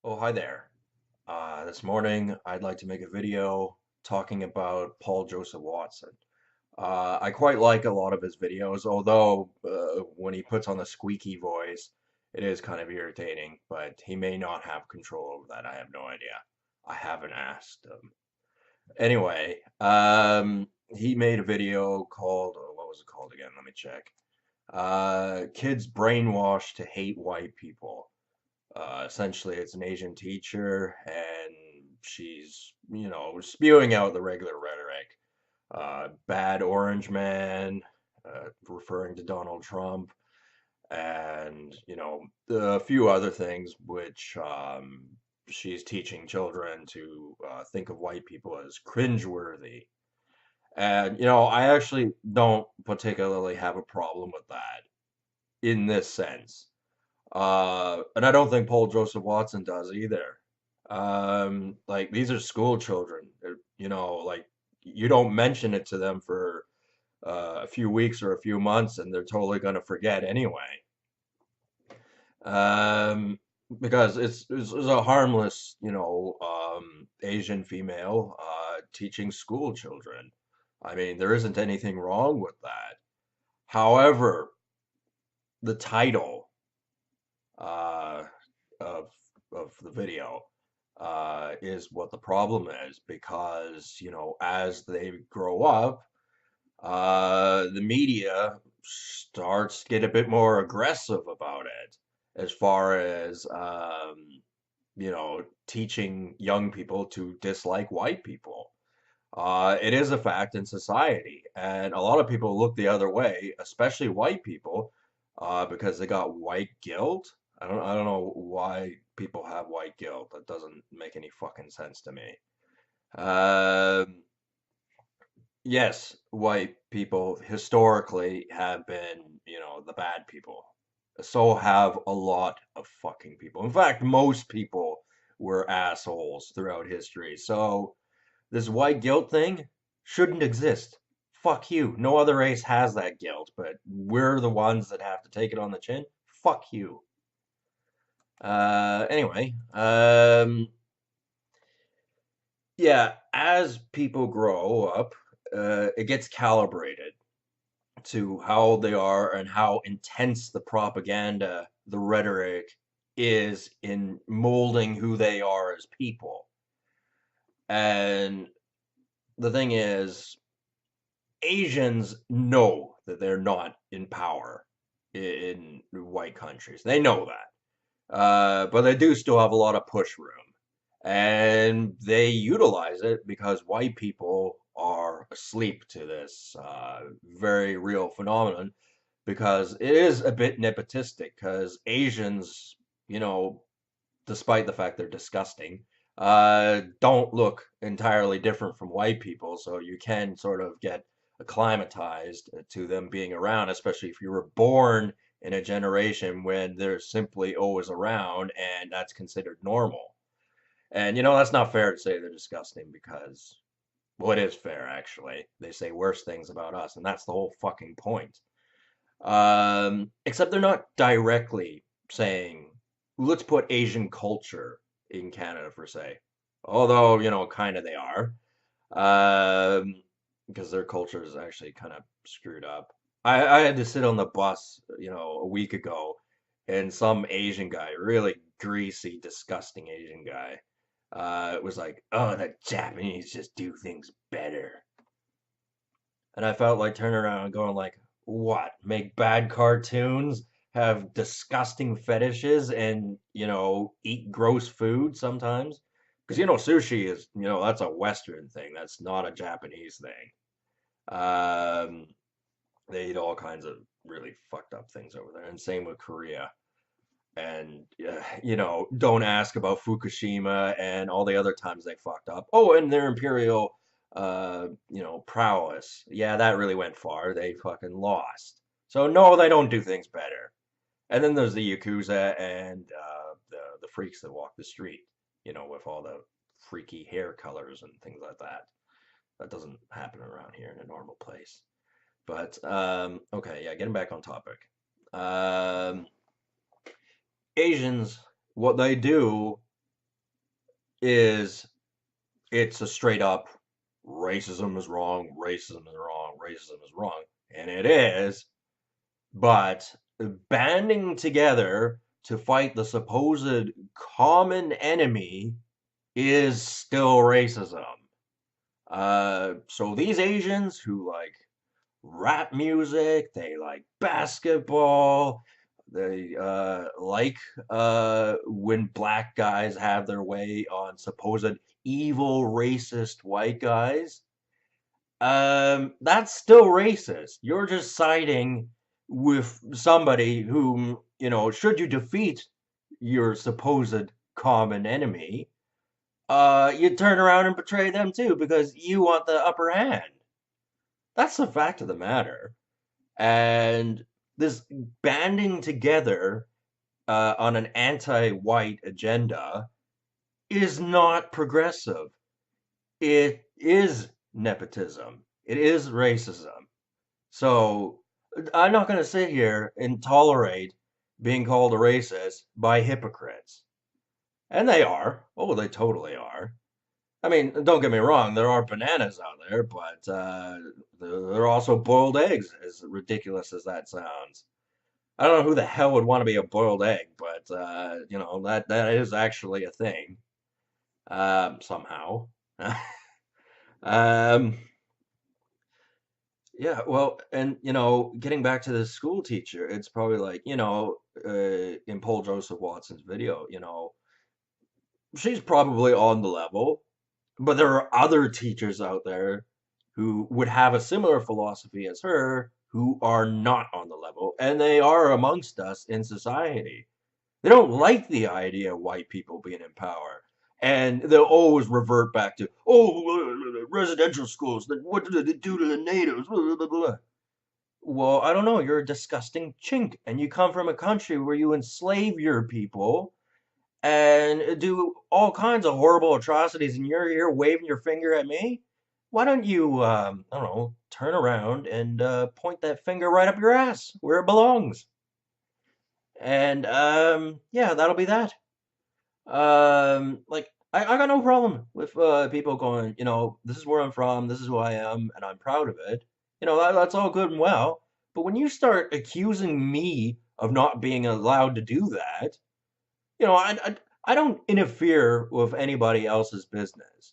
Oh, hi there. This morning, I'd like to make a video talking about Paul Joseph Watson. I quite like a lot of his videos, although when he puts on the squeaky voice, it is kind of irritating, but he may not have control over that. I have no idea. I haven't asked him. Anyway, he made a video called, what was it called again? Let me check. Kids Brainwashed to Hate White People. Essentially, it's an Asian teacher, and she's, spewing out the regular rhetoric. Bad orange man, referring to Donald Trump, and, a few other things which she's teaching children to think of white people as cringeworthy. And, I actually don't particularly have a problem with that in this sense. And I don't think Paul Joseph Watson does either. Like these are school children. Like you don't mention it to them for a few weeks or a few months, and they're totally gonna forget anyway. Um, because it's a harmless, Asian female teaching school children. I mean, there isn't anything wrong with that. However, the title uh, of the video is what the problem is because as they grow up, the media starts to get a bit more aggressive about it as far as teaching young people to dislike white people. It is a fact in society, and a lot of people look the other way, especially white people, because they got white guilt. I don't know why people have white guilt. That doesn't make any fucking sense to me. Um, yes, white people historically have been, the bad people. So have a lot of fucking people. In fact, most people were assholes throughout history. So this white guilt thing shouldn't exist. Fuck you. No other race has that guilt, but we're the ones that have to take it on the chin. Fuck you. Anyway, yeah, as people grow up, it gets calibrated to how old they are and how intense the propaganda, the rhetoric is in molding who they are as people. And the thing is, Asians know that they're not in power in white countries. They know that. But they do still have a lot of push room. And they utilize it because white people are asleep to this very real phenomenon because it is a bit nepotistic because Asians, you know, despite the fact they're disgusting, don't look entirely different from white people. So you can sort of get acclimatized to them being around, especially if you were born in a generation when they're simply always around and that's considered normal. And that's not fair to say they're disgusting because, well, it is fair actually. They say worse things about us, and that's the whole fucking point. Except they're not directly saying, let's put Asian culture in Canada for say. Although, kind of they are. Um, because their culture is actually kind of screwed up. I had to sit on the bus, a week ago, and some Asian guy, really greasy, disgusting Asian guy, it was like, oh, the Japanese just do things better. And I felt like turning around and going like, what? Make bad cartoons, have disgusting fetishes, and eat gross food sometimes? Because sushi is that's a Western thing. That's not a Japanese thing. Um, they eat all kinds of really fucked up things over there, and same with Korea. And don't ask about Fukushima and all the other times they fucked up. Oh, and their imperial, prowess. Yeah, that really went far. They fucking lost. So no, they don't do things better. And then there's the yakuza and the freaks that walk the street. With all the freaky hair colors and things like that. That doesn't happen around here in a normal place. But okay, yeah, getting back on topic. Um, Asians, what they do. is it's a straight up racism is wrong, racism is wrong, racism is wrong. And it is, but banding together to fight the supposed common enemy is still racism. So these Asians who like rap music, they like basketball, they like when black guys have their way on supposed evil racist white guys. That's still racist. You're just siding with somebody whom, should you defeat your supposed common enemy, you turn around and betray them too because you want the upper hand. That's the fact of the matter. And this banding together on an anti-white agenda is not progressive. It is nepotism. It is racism. So I'm not going to sit here and tolerate being called a racist by hypocrites. And they are. Oh, they totally are. I mean, don't get me wrong, there are bananas out there, but there are also boiled eggs, as ridiculous as that sounds. I don't know who the hell would want to be a boiled egg, but that is actually a thing, somehow. um, yeah, well, and getting back to the school teacher, it's probably like, in Paul Joseph Watson's video, she's probably on the level. But there are other teachers out there who would have a similar philosophy as her who are not on the level, and they are amongst us in society. They don't like the idea of white people being in power. And they'll always revert back to, oh, residential schools, what did they do to the natives? Blah, blah, blah. Well, I don't know. You're a disgusting chink, and you come from a country where you enslave your people and do all kinds of horrible atrocities, and you're here waving your finger at me? Why don't you, I don't know, turn around and point that finger right up your ass where it belongs? And yeah, that'll be that. Like I got no problem with people going, this is where I'm from, this is who I am, and I'm proud of it. That's all good and well. But when you start accusing me of not being allowed to do that, I don't interfere with anybody else's business.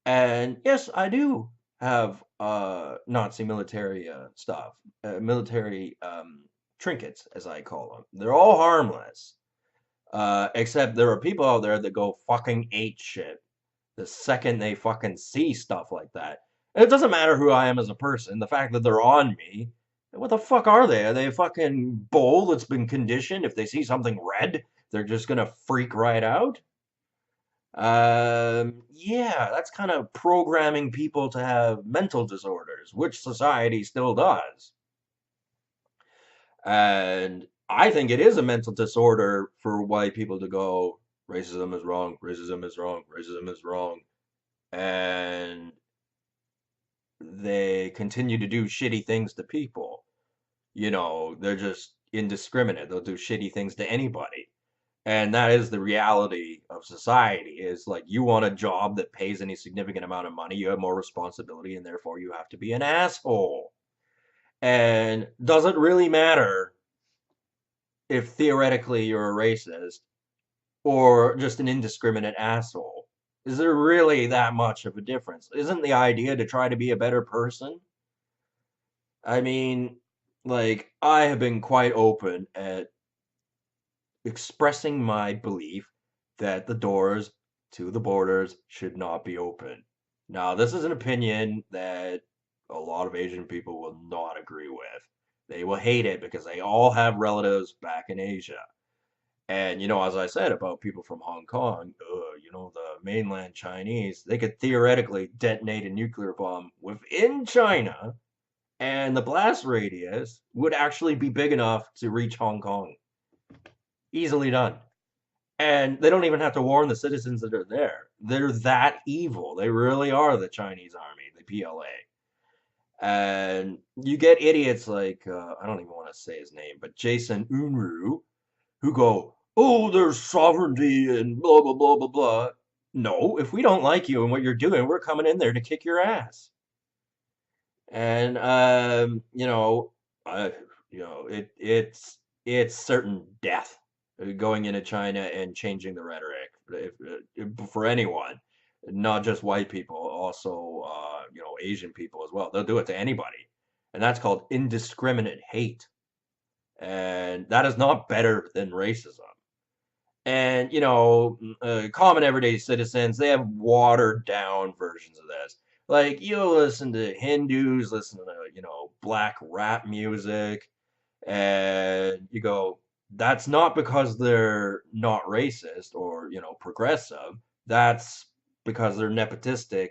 And yes, I do have Nazi military stuff, military trinkets, as I call them. They're all harmless. Except there are people out there that go fucking ape shit the second they fucking see stuff like that. And it doesn't matter who I am as a person, the fact that they're on me. What the fuck are they? Are they a fucking bull that's been conditioned? If they see something red, they're just gonna freak right out? Yeah, that's kind of programming people to have mental disorders, which society still does. And I think it is a mental disorder for white people to go, racism is wrong, racism is wrong, racism is wrong. And they continue to do shitty things to people. They're just indiscriminate. They'll do shitty things to anybody. And that is the reality of society is like you want a job that pays any significant amount of money, you have more responsibility, and therefore you have to be an asshole. And doesn't really matter if theoretically you're a racist or just an indiscriminate asshole. Is there really that much of a difference? Isn't the idea to try to be a better person? I mean, like, I have been quite open at expressing my belief that the doors to the borders should not be open. Now, this is an opinion that a lot of Asian people will not agree with. They will hate it because they all have relatives back in Asia. And, as I said about people from Hong Kong, the mainland Chinese, they could theoretically detonate a nuclear bomb within China, and the blast radius would actually be big enough to reach Hong Kong. Easily done. And they don't even have to warn the citizens that are there. They're that evil. They really are the Chinese army, the PLA. And you get idiots like, I don't even want to say his name, but Jason Unruh, who go, oh, there's sovereignty and blah, blah, blah, blah, blah. No, if we don't like you and what you're doing, we're coming in there to kick your ass. And uh, it's certain death going into China and changing the rhetoric for anyone, not just white people, also Asian people as well. They'll do it to anybody, and that's called indiscriminate hate, and that is not better than racism. And common everyday citizens, they have watered down versions of this. Like you listen to Hindus, listen to black rap music, and you go, that's not because they're not racist or progressive. That's because they're nepotistic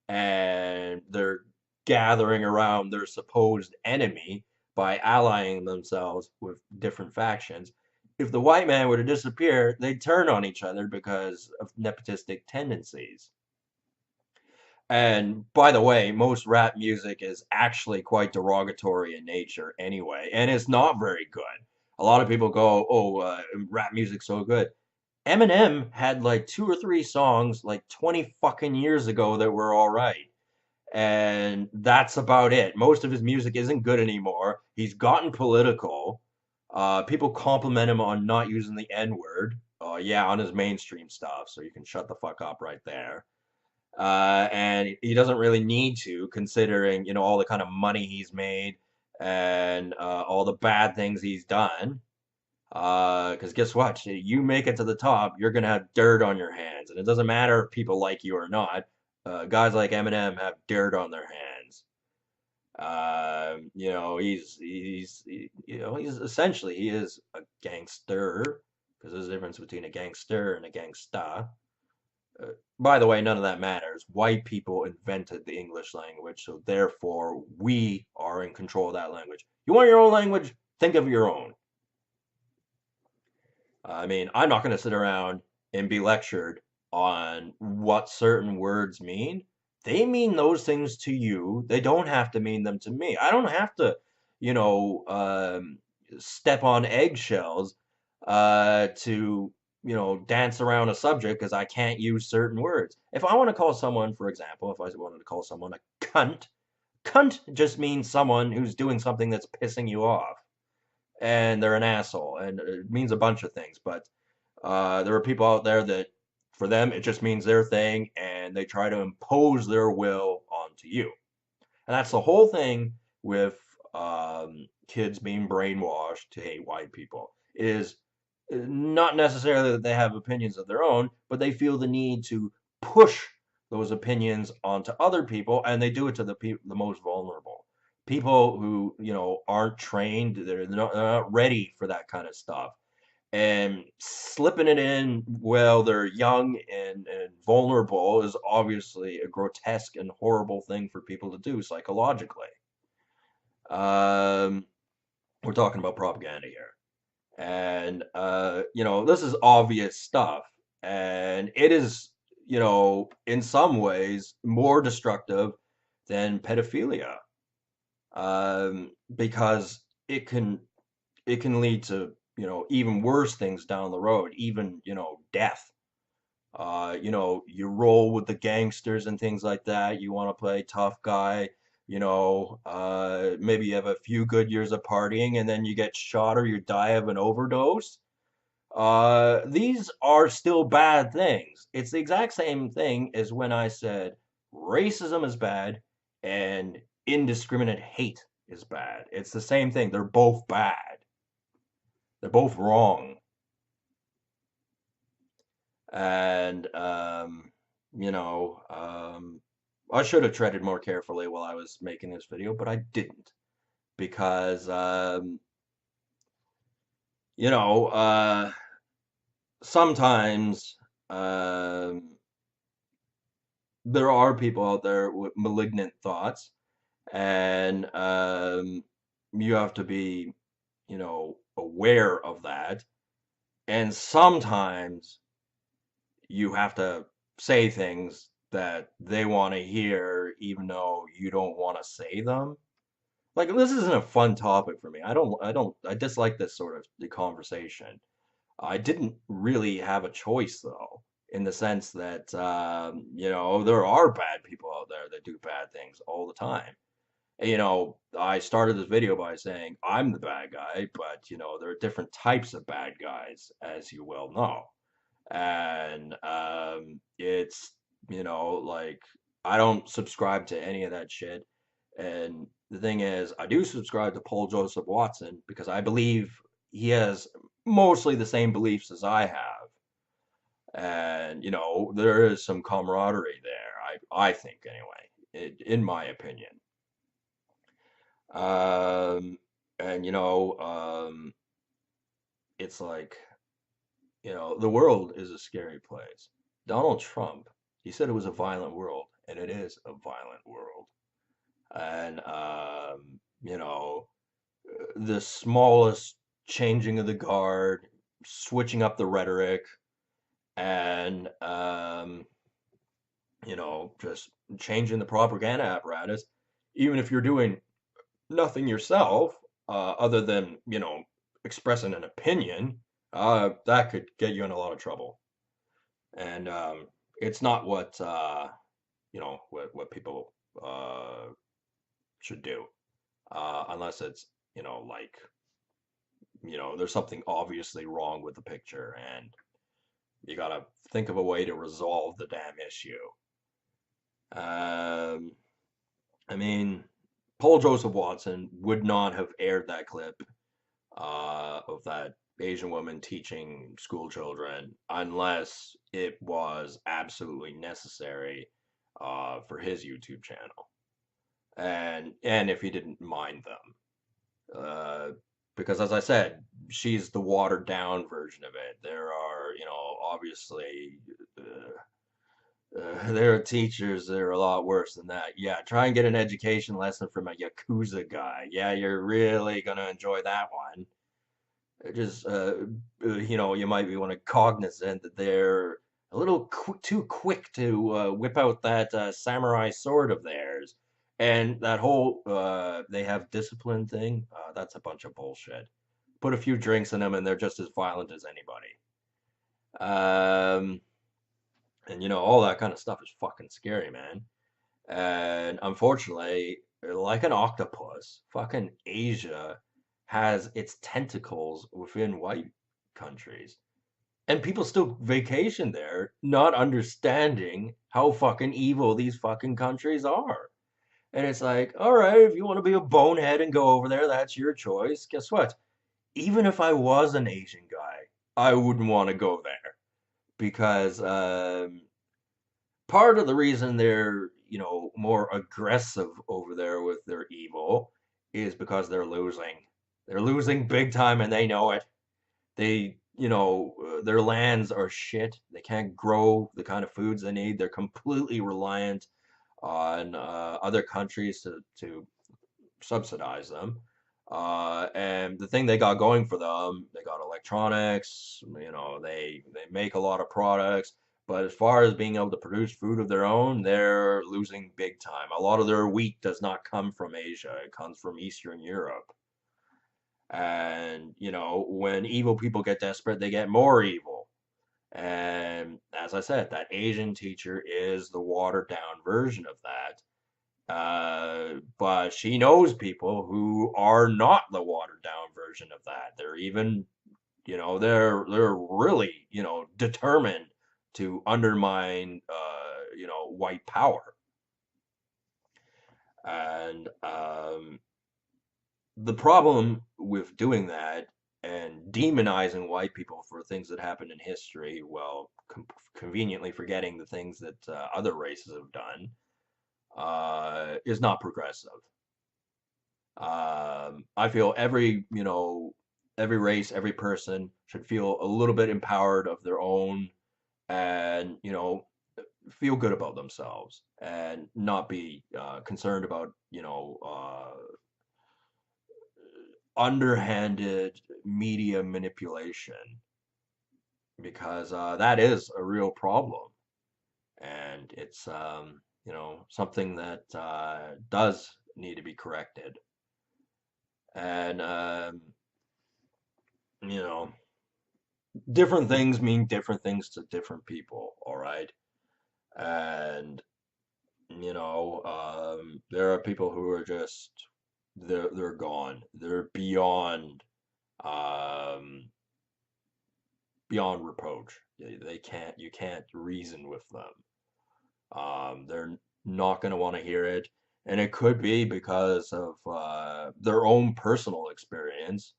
and they're gathering around their supposed enemy by allying themselves with different factions. If the white man were to disappear, they'd turn on each other because of nepotistic tendencies. And by the way, most rap music is actually quite derogatory in nature anyway, and it's not very good. A lot of people go, "Oh, rap music's so good." Eminem had like two or three songs like 20 fucking years ago that were all right. And that's about it. Most of his music isn't good anymore. He's gotten political. People compliment him on not using the N word. Yeah, on his mainstream stuff. So you can shut the fuck up right there. And he doesn't really need to, considering all the kind of money he's made and all the bad things he's done. Because guess what? You make it to the top, you're gonna have dirt on your hands, and it doesn't matter if people like you or not. Guys like Eminem have dirt on their hands. He's essentially he is a gangster because there's a difference between a gangster and a gangsta. Uh, by the way, none of that matters. White people invented the English language, so therefore we are in control of that language. You want your own language? Think of your own. I mean, I'm not going to sit around and be lectured on what certain words mean. They mean those things to you. They don't have to mean them to me. I don't have to, you know, um, step on eggshells to, dance around a subject because I can't use certain words. If I want to call someone, for example, if I wanted to call someone a cunt just means someone who's doing something that's pissing you off and they're an asshole, and it means a bunch of things. But there are people out there that, for them, it just means their thing, and they try to impose their will onto you. And that's the whole thing with kids being brainwashed to hate white people. It is not necessarily that they have opinions of their own, but they feel the need to push those opinions onto other people, and they do it to the most vulnerable. People who, aren't trained, they're not ready for that kind of stuff. And slipping it in while they're young and vulnerable is obviously a grotesque and horrible thing for people to do psychologically. Um, we're talking about propaganda here. And this is obvious stuff, and it is, in some ways more destructive than pedophilia, because it can lead to even worse things down the road, even death. You roll with the gangsters and things like that. You want to play tough guy. Maybe you have a few good years of partying and then you get shot or you die of an overdose. These are still bad things. It's the exact same thing as when I said racism is bad and indiscriminate hate is bad. It's the same thing. They're both bad. They're both wrong. And I should have treaded more carefully while I was making this video, but I didn't because you know sometimes um, there are people out there with malignant thoughts, and you have to be aware of that, and sometimes you have to say things that they want to hear even though you don't want to say them. Like this isn't a fun topic for me. I dislike this sort of the conversation. I didn't really have a choice though in the sense that there are bad people out there that do bad things all the time. I started this video by saying I'm the bad guy, but there are different types of bad guys, as you well know. And it's, like, I don't subscribe to any of that shit. And the thing is, I do subscribe to Paul Joseph Watson because I believe he has mostly the same beliefs as I have. And, there is some camaraderie there, I think, anyway, in my opinion. Um, and it's like, the world is a scary place. Donald Trump, he said it was a violent world, and it is a violent world. And the smallest changing of the guard, switching up the rhetoric, and just changing the propaganda apparatus, even if you're doing nothing yourself, other than, expressing an opinion, that could get you in a lot of trouble. And it's not what people should do, unless it's, like, there's something obviously wrong with the picture, and you gotta think of a way to resolve the damn issue. Um, I mean, Paul Joseph Watson would not have aired that clip of that Asian woman teaching school children unless it was absolutely necessary for his YouTube channel, and if he didn't mind them, because as I said, she's the watered down version of it. There are, obviously. There are teachers that are a lot worse than that. Yeah, try and get an education lesson from a Yakuza guy. Yeah, you're really gonna enjoy that one. Just you might be one cognizant that they're a little too quick to whip out that samurai sword of theirs, and that whole they have discipline thing. That's a bunch of bullshit. Put a few drinks in them, and they're just as violent as anybody. Um, and all that kind of stuff is fucking scary, man. And unfortunately, like an octopus, fucking Asia has its tentacles within white countries. And people still vacation there, not understanding how fucking evil these fucking countries are. And it's like, all right, if you want to be a bonehead and go over there, that's your choice. Guess what? Even if I was an Asian guy, I wouldn't want to go there because part of the reason they're, more aggressive over there with their evil is because they're losing. They're losing big time and they know it. They, their lands are shit. They can't grow the kind of foods they need. They're completely reliant on other countries to subsidize them. And the thing they got going for them, they got electronics, they make a lot of products, but as far as being able to produce food of their own, they're losing big time. A lot of their wheat does not come from Asia, it comes from Eastern Europe. And, when evil people get desperate, they get more evil. And as I said, that Asian teacher is the watered down version of that. But she knows people who are not the watered down version of that. They're even, they're really, determined to undermine, white power. And the problem with doing that and demonizing white people for things that happened in history, well, conveniently forgetting the things that other races have done, is not progressive. I feel every race, every person should feel a little bit empowered of their own, and feel good about themselves and not be concerned about underhanded media manipulation, because that is a real problem, and it's something that does need to be corrected. And you know different things mean different things to different people, all right? And there are people who are just they're gone. They're um beyond reproach. They can't you can't reason with them. They're not going to want to hear it, and it could be because of their own personal experience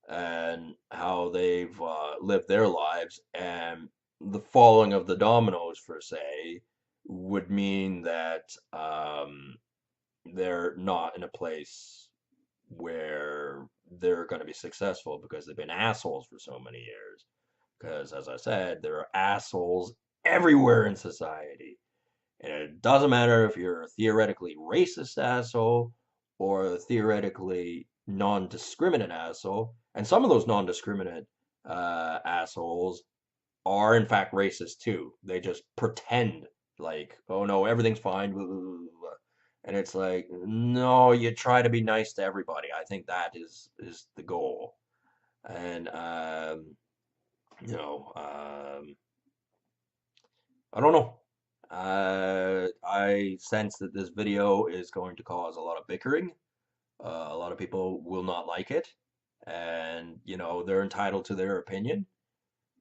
and how they've lived their lives, and the falling of the dominoes, per se, would mean that they're not in a place where they're going to be successful because they've been assholes for so many years. Because, as I said, there are assholes everywhere in society. And it doesn't matter if you're a theoretically racist asshole or a theoretically non-discriminate asshole. And some of those non-discriminate assholes are in fact racist too. They just pretend like, oh no, everything's fine. Blah, blah, blah, blah. And it's like, no, you try to be nice to everybody. I think that is the goal. And you know, I don't know. I sense that this video is going to cause a lot of bickering. A lot of people will not like it, and they're entitled to their opinion.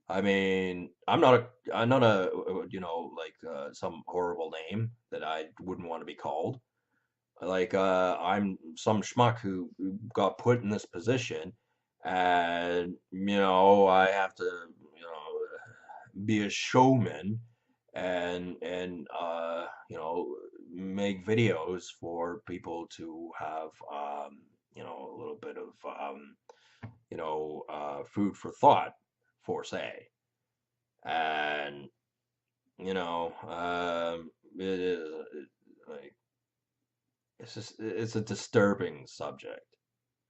I mean, I'm not a, like some horrible name that I wouldn't want to be called. Like, I'm some schmuck who got put in this position, and I have to, be a showman and make videos for people to have a little bit of food for thought, for say. And it is like it's a disturbing subject,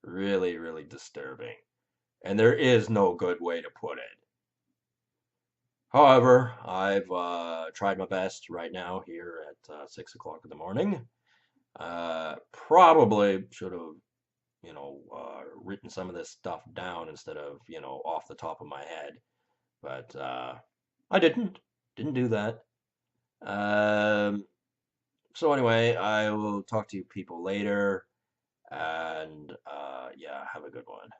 really, really disturbing, and there is no good way to put it. However, I've tried my best right now here at 6 o'clock in the morning. Probably should have, written some of this stuff down instead of, off the top of my head. But I didn't. Didn't do that. Um, so anyway, I will talk to you people later. And yeah, have a good one.